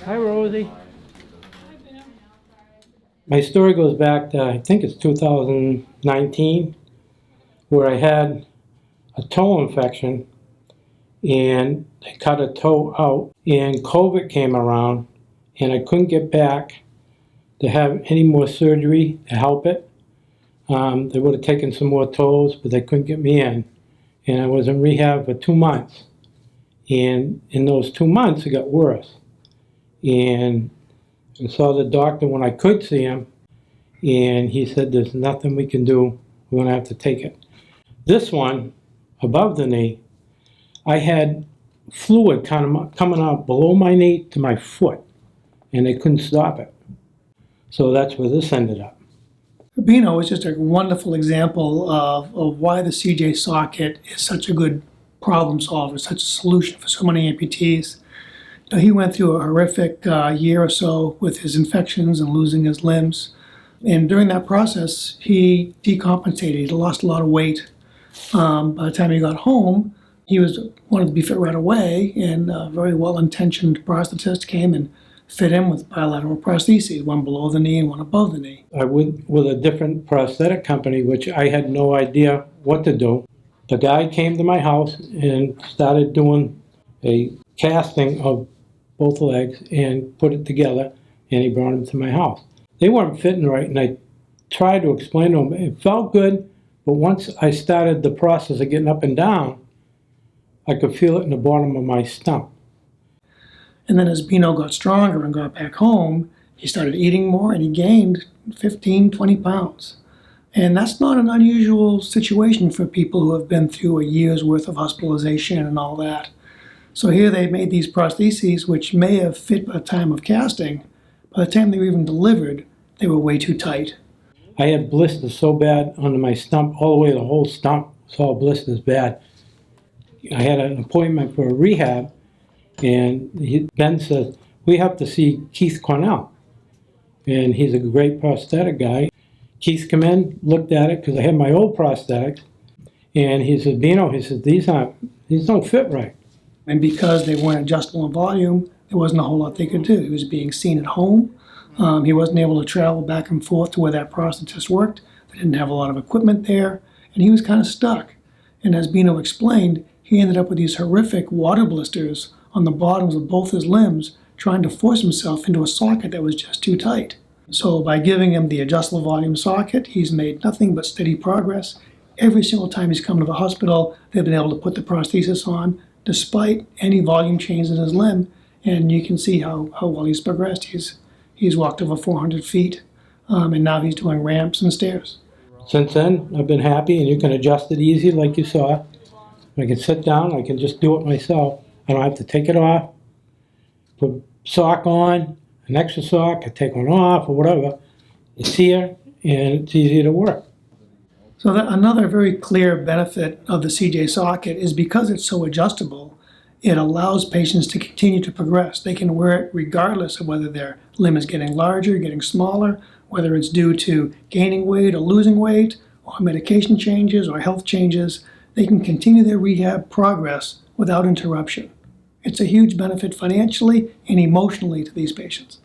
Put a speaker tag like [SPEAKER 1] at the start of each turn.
[SPEAKER 1] Hi, Rosie. My story goes back to, I think it's 2019, where I had a toe infection and they cut a toe out, and COVID came around and I couldn't get back to have any more surgery to help it. They would have taken some more toes, but they couldn't get me in. And I was in rehab for 2 months. And in those 2 months, it got worse. And I saw the doctor when I could see him, and he said, there's nothing we can do. We're gonna have to take it. This one, above the knee, I had fluid kind of coming out below my knee to my foot, and they couldn't stop it. So that's where this ended up.
[SPEAKER 2] Erabino is just a wonderful example of why the CJ socket is such a good problem solver, such a solution for so many amputees. You know, he went through a horrific year or so with his infections and losing his limbs. And during that process, he decompensated. He lost a lot of weight. By the time he got home, he wanted to be fit right away, and a very well-intentioned prosthetist came and fit him with bilateral prostheses, one below the knee and one above the knee.
[SPEAKER 1] I went with a different prosthetic company, which I had no idea what to do. The guy came to my house and started doing a casting of both legs and put it together, and he brought them to my house. They weren't fitting right, and I tried to explain to them. It felt good, but once I started the process of getting up and down, I could feel it in the bottom of my stump.
[SPEAKER 2] And then as Bino got stronger and got back home, he started eating more and he gained 15, 20 pounds. And that's not an unusual situation for people who have been through a year's worth of hospitalization and all that. So here they made these prostheses which may have fit by the time of casting. By the time they were even delivered, they were way too tight.
[SPEAKER 1] I had blisters so bad under my stump, all the way the whole stump was all blisters bad. I had an appointment for a rehab, and Ben says, we have to see Keith Cornell. And he's a great prosthetic guy. Keith came in, looked at it, because I had my old prosthetics, and he said, Bino, he said, these don't fit right.
[SPEAKER 2] And because they weren't adjustable in volume, there wasn't a whole lot they could do. He was being seen at home. He wasn't able to travel back and forth to where that prosthetist worked. They didn't have a lot of equipment there, and he was kind of stuck. And as Bino explained, he ended up with these horrific water blisters on the bottoms of both his limbs, trying to force himself into a socket that was just too tight. So by giving him the adjustable volume socket, he's made nothing but steady progress. Every single time he's come to the hospital, they've been able to put the prosthesis on, despite any volume change in his limb, and you can see how well he's progressed. He's walked over 400 feet, and now he's doing ramps and stairs.
[SPEAKER 1] Since then, I've been happy, and you can adjust it easy like you saw. I can sit down, I can just do it myself. I don't have to take it off, put sock on, an extra sock, I take one off or whatever. It's here, and it's easy to work.
[SPEAKER 2] So another very clear benefit of the CJ socket is because it's so adjustable, it allows patients to continue to progress. They can wear it regardless of whether their limb is getting larger, getting smaller, whether it's due to gaining weight or losing weight, or medication changes or health changes. They can continue their rehab progress without interruption. It's a huge benefit financially and emotionally to these patients.